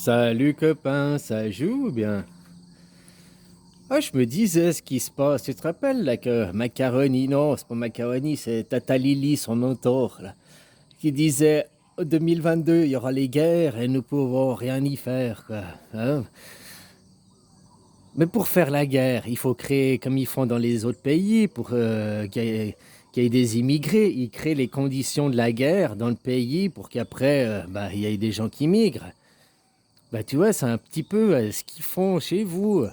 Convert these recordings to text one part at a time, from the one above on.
Salut copain, ça joue ou bien? Ah, je me disais ce qui se passe. Tu te rappelles là que Macaroni, non, c'est pas Macaroni, c'est Tata Lily, son mentor, là, qui disait en 2022, il y aura les guerres et nous pouvons rien y faire, quoi. Hein. Mais pour faire la guerre, il faut créer comme ils font dans les autres pays pour qu'il y ait des immigrés. Ils créent les conditions de la guerre dans le pays pour qu'après, il y ait des gens qui migrent. Bah, tu vois, c'est un petit peu ce qu'ils font chez vous.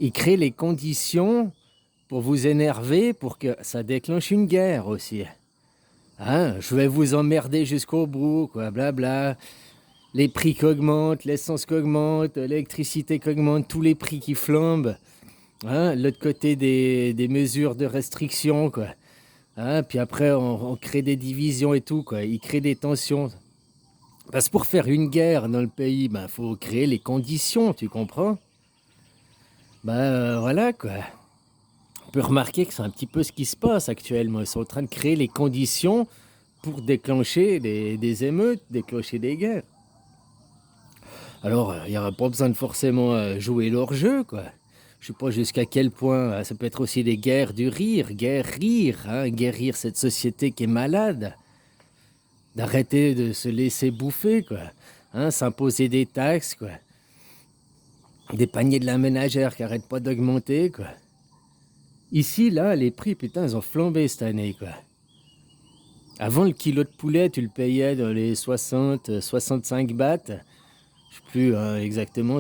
Ils créent les conditions pour vous énerver, pour que ça déclenche une guerre aussi. Hein, je vais vous emmerder jusqu'au bout, quoi, blabla. Les prix qui augmentent, l'essence qui augmente, l'électricité qui augmente, tous les prix qui flambent. Hein, l'autre côté des mesures de restriction, quoi. Hein, puis après, on crée des divisions et tout, quoi. Ils créent des tensions. Parce que pour faire une guerre dans le pays, ben, faut créer les conditions, tu comprends? Voilà, quoi. On peut remarquer que c'est un petit peu ce qui se passe actuellement. Ils sont en train de créer les conditions pour déclencher des émeutes, déclencher des guerres. Alors, il n'y aura pas besoin de forcément jouer leur jeu, quoi. Je sais pas jusqu'à quel point ça peut être aussi des guerres du rire, guérir cette société qui est malade, d'arrêter de se laisser bouffer, quoi. Hein, s'imposer des taxes, quoi. Des paniers de la ménagère qui n'arrêtent pas d'augmenter, quoi. Ici, là, les prix, putain, ils ont flambé cette année, quoi. Avant, le kilo de poulet, tu le payais dans les 60, 65 bahts. Je sais plus exactement.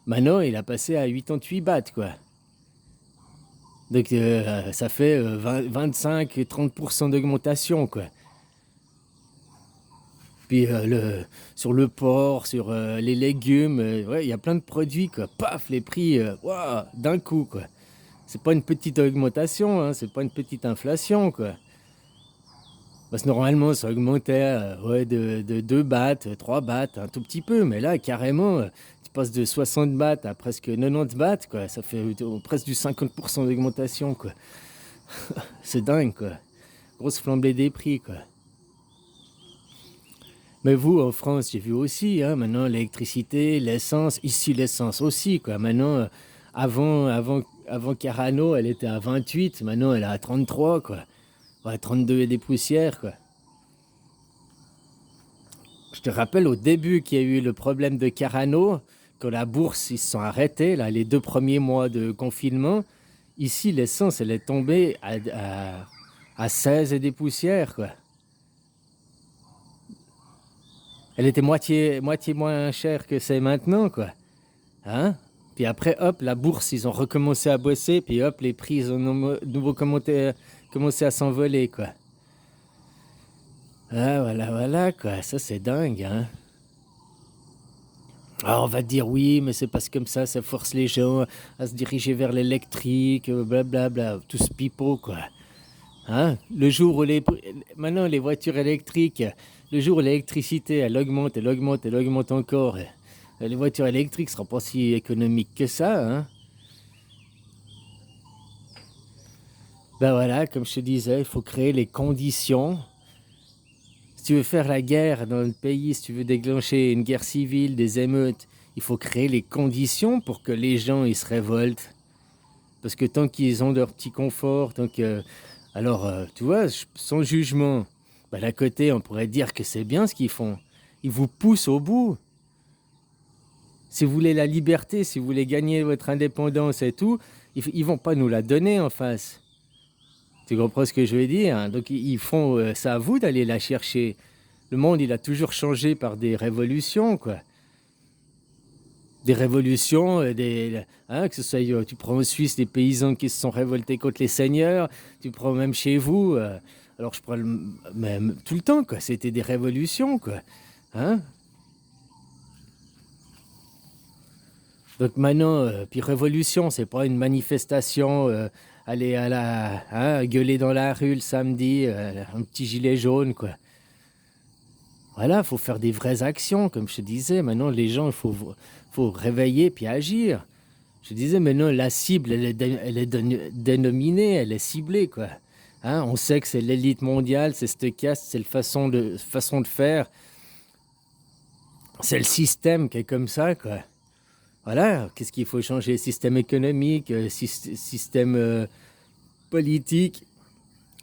Maintenant, il a passé à 88 bahts, quoi. Donc, ça fait 25-30% d'augmentation, quoi. Puis, sur le porc, sur les légumes, ouais, il y a plein de produits, quoi. Paf, les prix, ouah, d'un coup, quoi. C'est pas une petite augmentation, hein, c'est pas une petite inflation, quoi. Parce que normalement, ça augmentait ouais, de 2 bahts, 3 bahts, un tout petit peu. Mais là, carrément, tu passes de 60 bahts à presque 90 bahts, quoi. Ça fait presque du 50% d'augmentation, quoi. C'est dingue, quoi. Grosse flambée des prix, quoi. Mais vous, en France, j'ai vu aussi, hein, maintenant, l'électricité, l'essence, ici, l'essence aussi, quoi. Maintenant, avant Carano, elle était à 28, maintenant, elle est à 33, quoi. Ouais, 32 et des poussières, quoi. Je te rappelle au début qu'il y a eu le problème de Carano, que la bourse, ils se sont arrêtés, là, les 2 premiers mois de confinement. Ici, l'essence, elle est tombée à 16 et des poussières, quoi. Elle était moitié moins chère que c'est maintenant, quoi. Hein? Puis après, hop, la bourse, ils ont recommencé à bosser, puis hop, les prix, ils ont nouveau commencé à s'envoler, quoi. Ah, voilà, voilà, quoi. Ça, c'est dingue, hein. Alors on va te dire oui, mais c'est parce que comme ça force les gens à se diriger vers l'électrique, blablabla, tout ce pipeau, quoi. Hein? Le jour où maintenant les voitures électriques, le jour où l'électricité, elle augmente, elle augmente encore, les voitures électriques ne seront pas si économiques que ça, hein? Ben voilà, comme je te disais, il faut créer les conditions. Si tu veux faire la guerre dans le pays, si tu veux déclencher une guerre civile, des émeutes, il faut créer les conditions pour que les gens ils se révoltent. Parce que tant qu'ils ont leur petit confort, tant que... Alors, tu vois, sans jugement, d'un côté, on pourrait dire que c'est bien ce qu'ils font. Ils vous poussent au bout. Si vous voulez la liberté, si vous voulez gagner votre indépendance et tout, ils vont pas nous la donner en face. Tu comprends ce que je veux dire, hein? Donc, ils font... c'est à vous d'aller la chercher. Le monde, il a toujours changé par des révolutions, quoi. Des révolutions, hein, que ce soit, tu prends en Suisse des paysans qui se sont révoltés contre les seigneurs, tu prends même chez vous, alors je prends même tout le temps, quoi, c'était des révolutions, quoi. Hein? Donc maintenant, puis révolution, c'est pas une manifestation, aller hein, gueuler dans la rue le samedi, un petit gilet jaune, quoi. Voilà, faut faire des vraies actions, comme je te disais. Maintenant, les gens, faut réveiller puis agir. Je disais, maintenant, la cible, elle est dénominée, elle est ciblée, quoi. Hein, on sait que c'est l'élite mondiale, c'est cette caste, c'est façon de faire. C'est le système qui est comme ça, quoi. Voilà, qu'est-ce qu'il faut changer? Système économique, système politique,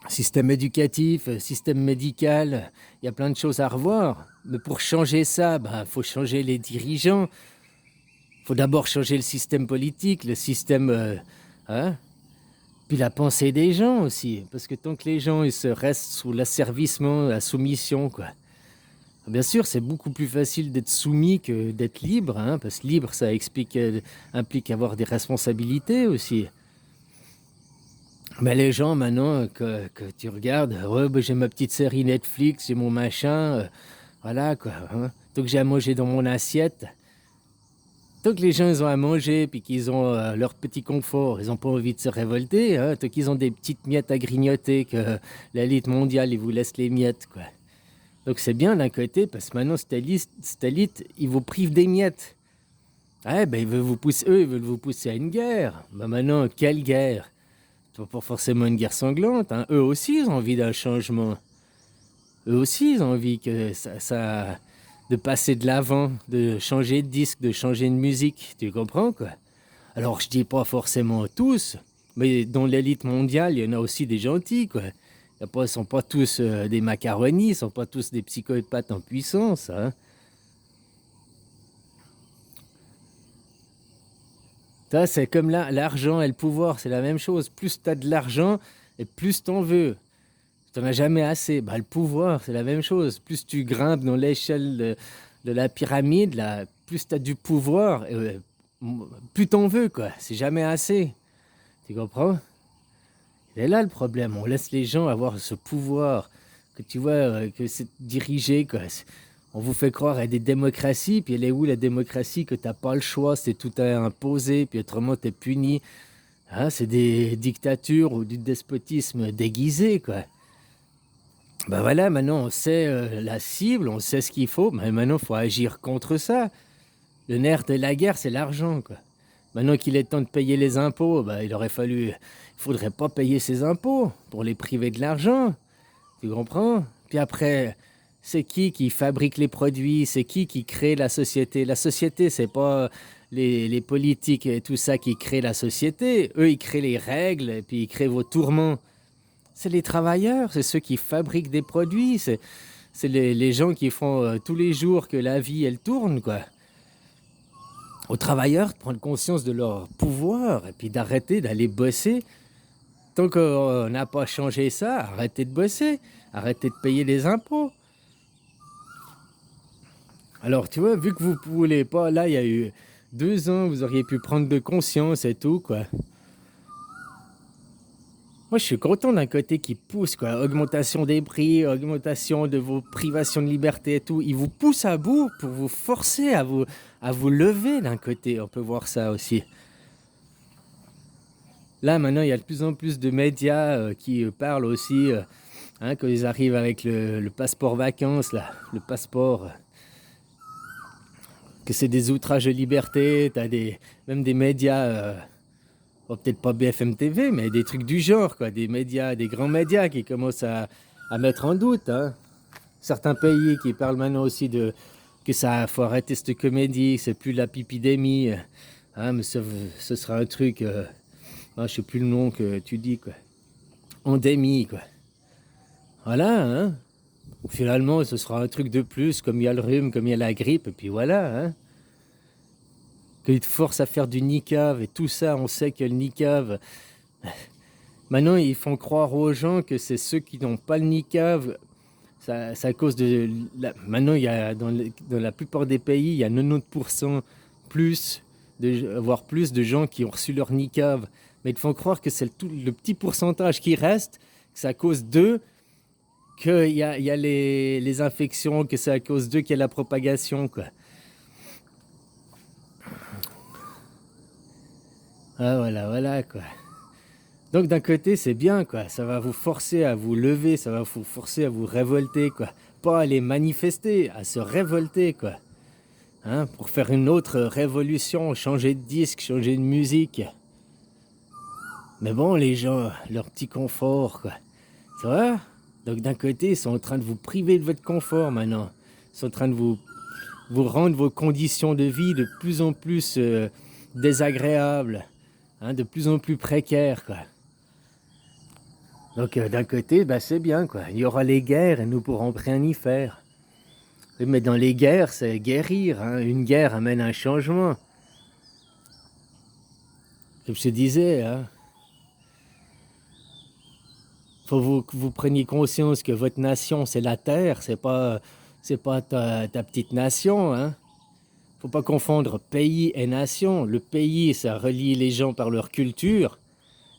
système éducatif, système médical. Il y a plein de choses à revoir. Mais pour changer ça, il faut changer les dirigeants. Il faut d'abord changer le système politique, le système... hein? Puis la pensée des gens aussi. Parce que tant que les gens ils se restent sous l'asservissement, la soumission, quoi. Bien sûr, c'est beaucoup plus facile d'être soumis que d'être libre, hein, parce que libre, ça implique avoir des responsabilités aussi. Mais les gens, maintenant, que tu regardes, ouais, j'ai ma petite série Netflix, j'ai mon machin, voilà, quoi. Hein. Tant que j'ai à manger dans mon assiette, tant que les gens ils ont à manger, puis qu'ils ont leur petit confort, ils n'ont pas envie de se révolter, hein, tant qu'ils ont des petites miettes à grignoter, que l'élite mondiale, ils vous laissent les miettes, quoi. Donc c'est bien d'un côté, parce que maintenant, cette élite, ils vous privent des miettes. Ah, ben, ils veulent vous pousser à une guerre. Ben maintenant, quelle guerre? Pas forcément une guerre sanglante. Hein. Eux aussi, ils ont envie d'un changement. Eux aussi, ils ont envie que de passer de l'avant, de changer de disque, de changer de musique. Tu comprends, quoi? Alors, je dis pas forcément tous, mais dans l'élite mondiale, il y en a aussi des gentils, quoi. Ils sont pas tous des macaronis, ils sont pas tous des psychopathes en puissance, hein. Ça, c'est comme l'argent et le pouvoir, c'est la même chose. Plus tu as de l'argent et plus t'en veux. Tu n'en as jamais assez. Le pouvoir, c'est la même chose. Plus tu grimpes dans l'échelle de la pyramide, là, plus tu as du pouvoir, plus t'en veux, quoi. C'est jamais assez. Tu comprends? Et là, le problème, on laisse les gens avoir ce pouvoir, que tu vois, que c'est dirigé, quoi. On vous fait croire à des démocraties, puis elle est où la démocratie que t'as pas le choix, c'est tout à imposer, puis autrement t'es puni. Hein, c'est des dictatures ou du despotisme déguisé, quoi. Ben voilà, maintenant on sait la cible, on sait ce qu'il faut, mais maintenant il faut agir contre ça. Le nerf de la guerre, c'est l'argent, quoi. Maintenant qu'il est temps de payer les impôts, il faudrait pas payer ses impôts pour les priver de l'argent. Tu comprends? Puis après, c'est qui fabrique les produits? C'est qui crée la société? La société, c'est pas les politiques et tout ça qui créent la société. Eux, ils créent les règles et puis ils créent vos tourments. C'est les travailleurs, c'est ceux qui fabriquent des produits. C'est les gens qui font tous les jours que la vie, elle tourne, quoi. Aux travailleurs de prendre conscience de leur pouvoir et puis d'arrêter d'aller bosser. Tant qu'on n'a pas changé ça, arrêtez de bosser, arrêtez de payer les impôts. Alors, tu vois, vu que vous ne voulez pas, là, il y a eu 2 ans, vous auriez pu prendre de conscience et tout, quoi. Moi, je suis content d'un côté qui pousse, quoi. Augmentation des prix, augmentation de vos privations de liberté et tout. Ils vous poussent à bout pour vous forcer à vous lever d'un côté. On peut voir ça aussi. Là, maintenant, il y a de plus en plus de médias qui parlent aussi, hein, quand ils arrivent avec le passeport vacances, là, le passeport, que c'est des outrages de liberté. T'as même des médias, peut-être pas BFM TV, mais des trucs du genre, quoi. Des médias, des grands médias qui commencent à mettre en doute, hein. Certains pays qui parlent maintenant aussi que ça faut arrêter cette comédie, que c'est plus la pipidémie, hein, mais ce sera un truc, je sais plus le nom que tu dis, quoi. Endémie, quoi. Voilà, hein. Finalement, ce sera un truc de plus, comme il y a le rhume, comme il y a la grippe, et puis voilà, hein. Qu'ils te forcent à faire du niqab et tout ça, on sait que le niqab. Maintenant, ils font croire aux gens que c'est ceux qui n'ont pas le niqab. C'est à cause de. Maintenant, il y a, dans la plupart des pays, il y a 90% plus, voire plus de gens qui ont reçu leur niqab. Mais ils te font croire que c'est le petit pourcentage qui reste, que c'est à cause d'eux qu'il y a les infections, que c'est à cause d'eux qu'il y a la propagation, quoi. Ah, voilà, quoi. Donc d'un côté, c'est bien, quoi. Ça va vous forcer à vous lever, ça va vous forcer à vous révolter, quoi. Pas à aller manifester, à se révolter, quoi. Hein, pour faire une autre révolution, changer de disque, changer de musique. Mais bon, les gens, leur petit confort, quoi. Ça va? Donc d'un côté, ils sont en train de vous priver de votre confort maintenant. Ils sont en train de vous vous rendre vos conditions de vie de plus en plus désagréables, hein, de plus en plus précaires, quoi. Donc d'un côté, bah, c'est bien, quoi. Il y aura les guerres et nous pourrons rien y faire. Oui, mais dans les guerres, c'est guérir, hein. Une guerre amène un changement. Comme je te disais, hein, faut que vous preniez conscience que votre nation, c'est la terre, c'est pas ta petite nation, hein. Faut pas confondre pays et nation. Le pays, ça relie les gens par leur culture.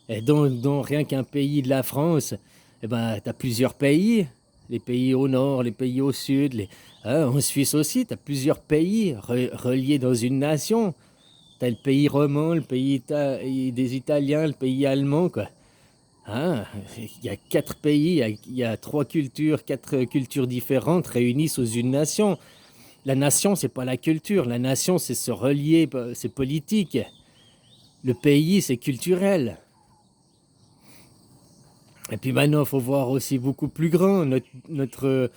Et donc rien qu'un pays de la France, eh ben, tu as plusieurs pays. Les pays au nord, les pays au sud. Hein, en Suisse aussi, tu as plusieurs pays reliés dans une nation. Tu as le pays roman, le pays des Italiens, le pays allemand, quoi. Hein, il y a 4 pays, il y a 3 cultures, 4 cultures différentes réunies sous une nation. La nation, c'est pas la culture. La nation, c'est se relier, c'est politique. Le pays, c'est culturel. Et puis maintenant, il faut voir aussi beaucoup plus grand. Notre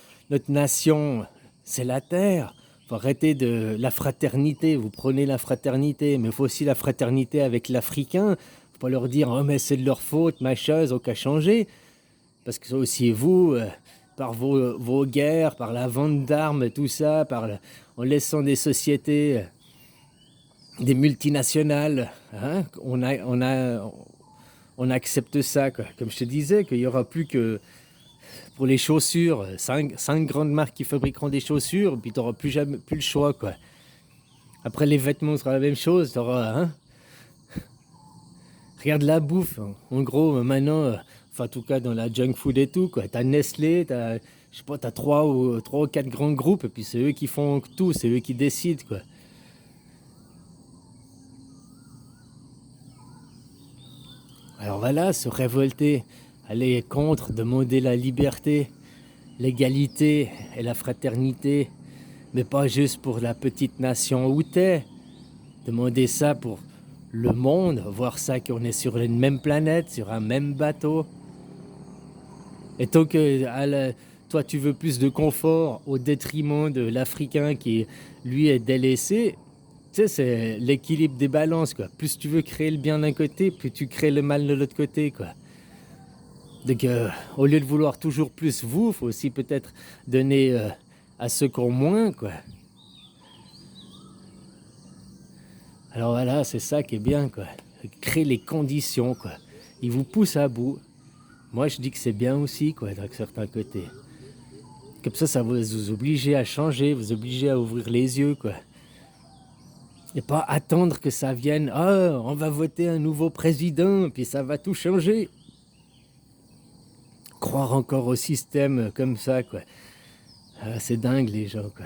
nation, c'est la terre. Il faut arrêter de la fraternité. Vous prenez la fraternité, mais il faut aussi la fraternité avec l'Africain. Il ne faut pas leur dire, oh, mais c'est de leur faute, machin, ils n'ont qu'à changer. Parce que ça aussi, vous, par vos guerres, par la vente d'armes, tout ça, en laissant des sociétés, des multinationales, hein, on accepte ça, quoi. Comme je te disais, qu'il n'y aura plus que pour les chaussures, 5 grandes marques qui fabriqueront des chaussures, puis tu n'auras plus le choix, quoi. Après, les vêtements sera la même chose, tu auras, hein. Regarde la bouffe, en gros, maintenant, enfin, en tout cas, dans la junk food et tout, quoi. T'as Nestlé, je sais pas, t'as 3 ou 4 grands groupes, et puis c'est eux qui font tout, c'est eux qui décident, quoi. Alors voilà, se révolter, aller contre, demander la liberté, l'égalité et la fraternité, mais pas juste pour la petite nation où t'es. Demander ça pour le monde, voir ça qu'on est sur une même planète, sur un même bateau. Et tant que toi tu veux plus de confort au détriment de l'Africain qui lui est délaissé, tu sais, c'est l'équilibre des balances, quoi. Plus tu veux créer le bien d'un côté, plus tu crées le mal de l'autre côté, quoi. Donc au lieu de vouloir toujours plus vous, faut aussi peut-être donner à ceux qui ont moins, quoi. Alors voilà, c'est ça qui est bien, quoi. Créer les conditions, quoi. Ils vous poussent à bout. Moi, je dis que c'est bien aussi, quoi, d'un certain côté. Comme ça vous oblige à changer, vous oblige à ouvrir les yeux, quoi. Et pas attendre que ça vienne, ah, on va voter un nouveau président, puis ça va tout changer. Croire encore au système comme ça, quoi. Ah, c'est dingue, les gens, quoi.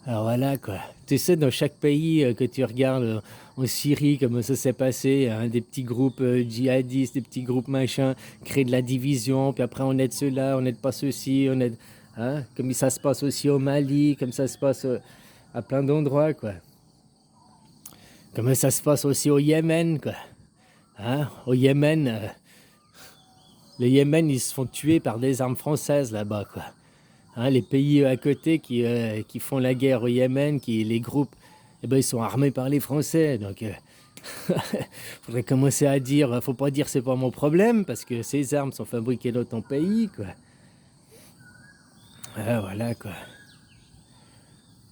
Alors voilà, quoi. Tu sais, dans chaque pays que tu regardes, en Syrie, comment ça s'est passé, hein, des petits groupes djihadistes, des petits groupes machin, créer de la division, puis après on aide ceux-là, on n'aide pas ceux-ci, on aide... Hein, comme ça se passe aussi au Mali, comme ça se passe à plein d'endroits, quoi. Comme ça se passe aussi au Yémen, quoi. Hein, au Yémen, le Yémen, ils se font tuer par des armes françaises là-bas, quoi. Hein, les pays à côté qui font la guerre au Yémen, les groupes, eh ben, ils sont armés par les Français. Donc, faudrait commencer à dire, faut pas dire c'est pas mon problème, parce que ces armes sont fabriquées dans ton pays, quoi. Ah, voilà, quoi.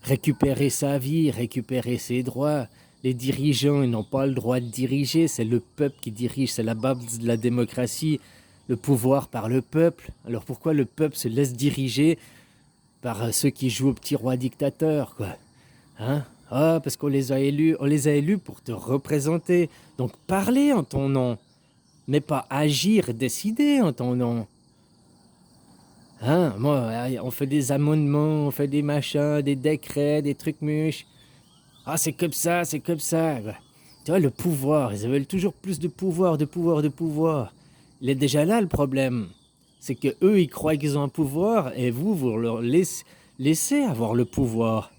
Récupérer sa vie, récupérer ses droits. Les dirigeants, ils n'ont pas le droit de diriger, c'est le peuple qui dirige, c'est la base de la démocratie, le pouvoir par le peuple. Alors pourquoi le peuple se laisse diriger par ceux qui jouent au petit roi dictateur, quoi. Hein? Ah, parce qu'on les a élus pour te représenter. Donc parler en ton nom, mais pas agir et décider en ton nom. Hein? Moi, on fait des amendements, on fait des machins, des décrets, des trucs mûches. Ah, c'est comme ça, c'est comme ça, quoi. Tu vois, le pouvoir, ils veulent toujours plus de pouvoir, de pouvoir, de pouvoir. Il est déjà là le problème. C'est que eux, ils croient qu'ils ont un pouvoir et vous leur laissez avoir le pouvoir.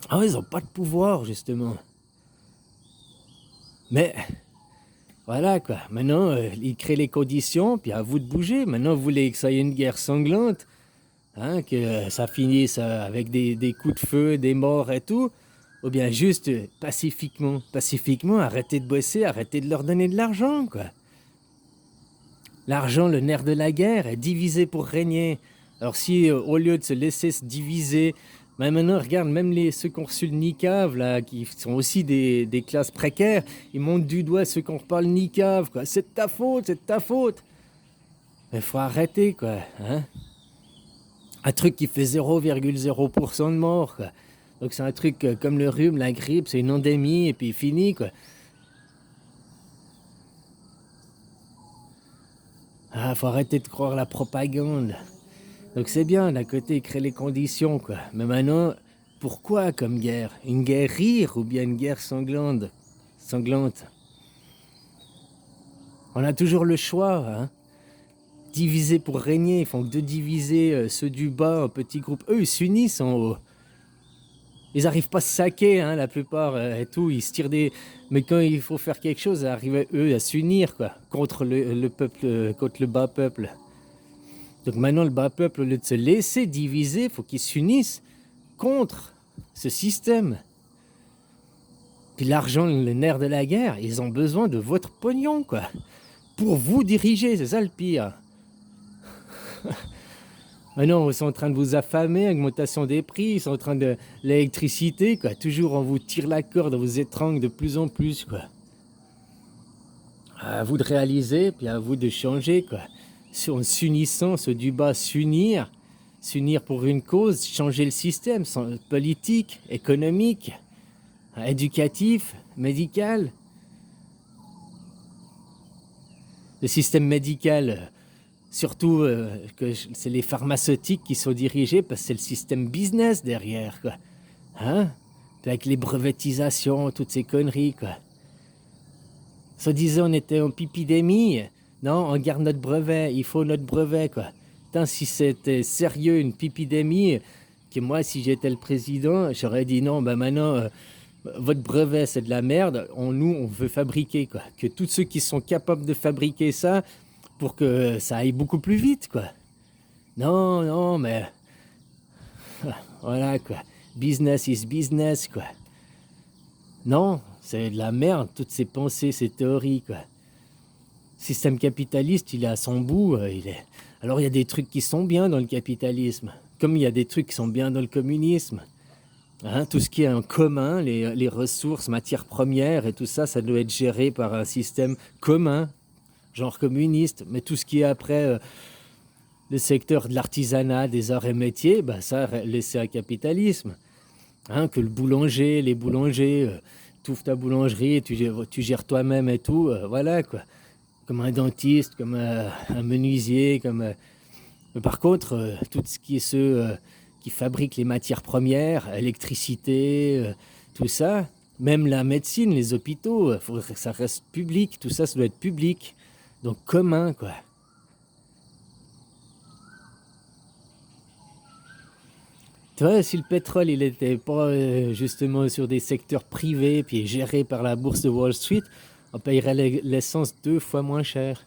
Ah, ils n'ont pas de pouvoir, justement. Mais Voilà quoi. Maintenant, ils créent les conditions, puis à vous de bouger. Maintenant, vous voulez que ça ait une guerre sanglante, hein, que ça finisse avec des coups de feu, des morts et tout. Ou bien juste pacifiquement, arrêtez de bosser, arrêtez de leur donner de l'argent, quoi. L'argent, le nerf de la guerre, est diviser pour régner. Alors si, au lieu de se laisser se diviser, ben maintenant, regarde, même ceux qui ont reçu le niqab, là, qui sont aussi des classes précaires, ils montent du doigt ceux qui n'ont pas le niqab, quoi. C'est de ta faute, c'est de ta faute. Il faut arrêter, quoi. Hein. Un truc qui fait 0,0% de morts, quoi. Donc c'est un truc comme le rhume, la grippe, c'est une endémie, et puis fini, quoi. Ah, faut arrêter de croire la propagande. Donc c'est bien, d'un côté, il crée les conditions, quoi. Mais maintenant, pourquoi comme guerre? Une guerre rire ou bien une guerre sanglante? On a toujours le choix, hein. Diviser pour régner, ils font que de diviser ceux du bas en petits groupes. Eux, ils s'unissent en haut. Ils n'arrivent pas à se saquer, hein, la plupart, et tout. Ils se tirent des... Mais quand il faut faire quelque chose, ils arrivent, eux, à s'unir, quoi, contre le peuple, contre le bas peuple. Donc maintenant, le bas peuple, au lieu de se laisser diviser, il faut qu'ils s'unissent contre ce système. Puis l'argent, le nerf de la guerre, ils ont besoin de votre pognon, quoi. Pour vous diriger, c'est ça le pire. Maintenant, ils sont en train de vous affamer, augmentation des prix, ils sont en train de... L'électricité, quoi. Toujours, on vous tire la corde, on vous étrangle de plus en plus, quoi. À vous de réaliser, puis à vous de changer, quoi. En s'unissant, ceux du bas s'unir pour une cause, changer le système politique, économique, éducatif, médical. Le système médical, surtout que c'est les pharmaceutiques qui sont dirigés parce que c'est le système business derrière, quoi. Hein? Avec les brevetisations, toutes ces conneries, quoi. Soi-disant, on était en pipidémie. Non, on garde notre brevet, il faut notre brevet, quoi. Putain, si c'était sérieux, une pipidémie, que moi, si j'étais le président, j'aurais dit non, ben maintenant, votre brevet, c'est de la merde. Nous, on veut fabriquer, quoi. Que tous ceux qui sont capables de fabriquer ça, pour que ça aille beaucoup plus vite, quoi. Non, non, mais... Voilà, quoi. Business is business, quoi. Non, c'est de la merde, toutes ces pensées, ces théories, quoi. Le système capitaliste, il est à son bout. Alors, il y a des trucs qui sont bien dans le capitalisme, comme il y a des trucs qui sont bien dans le communisme. Hein, tout ce qui est en commun, les ressources, matières premières et tout ça, ça doit être géré par un système commun, genre communiste. Mais tout ce qui est après le secteur de l'artisanat, des arts et métiers, bah ça, laissé à capitalisme. Hein, que le boulanger, les boulangers, tu ouvres ta boulangerie, tu gères toi-même et tout, voilà quoi. Comme un dentiste, comme un menuisier, comme... Mais par contre, tout ce qui est ceux qui fabriquent les matières premières, électricité, tout ça, même la médecine, les hôpitaux, il faudrait que ça reste public, tout ça, ça doit être public. Donc commun, quoi. Tu vois, si le pétrole, il était pas justement sur des secteurs privés, puis géré par la bourse de Wall Street, on payerait l'essence 2 fois moins cher.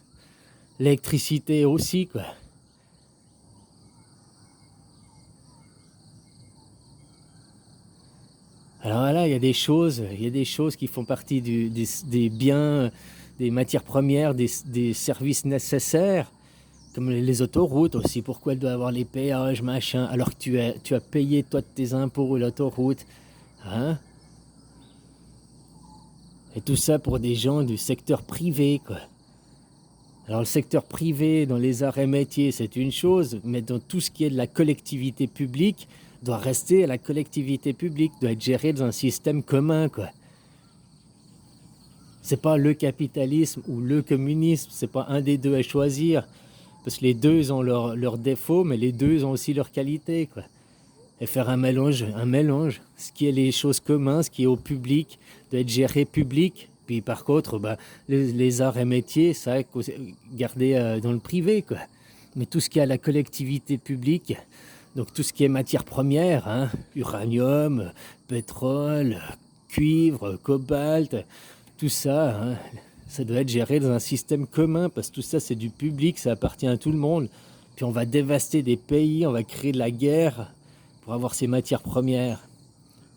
L'électricité aussi, quoi. Alors voilà, il y a des choses qui font partie des biens, des matières premières, des services nécessaires, comme les autoroutes aussi. Pourquoi elle doit avoir les péages, machin, alors que tu as payé toi de tes impôts l'autoroute, hein? Et tout ça pour des gens du secteur privé, quoi. Alors le secteur privé dans les arts et métiers, c'est une chose, mais dans tout ce qui est de la collectivité publique, doit rester à la collectivité publique, doit être géré dans un système commun, quoi. C'est pas le capitalisme ou le communisme, c'est pas un des deux à choisir, parce que les deux ont leurs défauts, mais les deux ont aussi leurs qualités, quoi. Et faire un mélange, ce qui est les choses communes, ce qui est au public, doit être géré public. Puis par contre, bah, les arts et métiers, ça, garder dans le privé, quoi. Mais tout ce qui est à la collectivité publique, donc tout ce qui est matière première, hein, uranium, pétrole, cuivre, cobalt, tout ça, hein, Ça doit être géré dans un système commun parce que tout ça, c'est du public, ça appartient à tout le monde. Puis on va dévaster des pays, on va créer de la guerre pour avoir ces matières premières.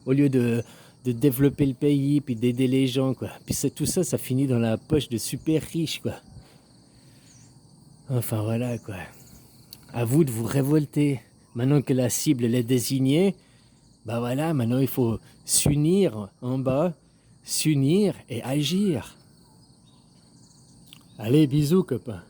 Au lieu de développer le pays, puis d'aider les gens, quoi. Puis tout ça, ça finit dans la poche de super riches, quoi. Enfin voilà, quoi. À vous de vous révolter. Maintenant que la cible elle est désignée, bah voilà, maintenant il faut s'unir en bas, s'unir et agir. Allez, bisous, copains.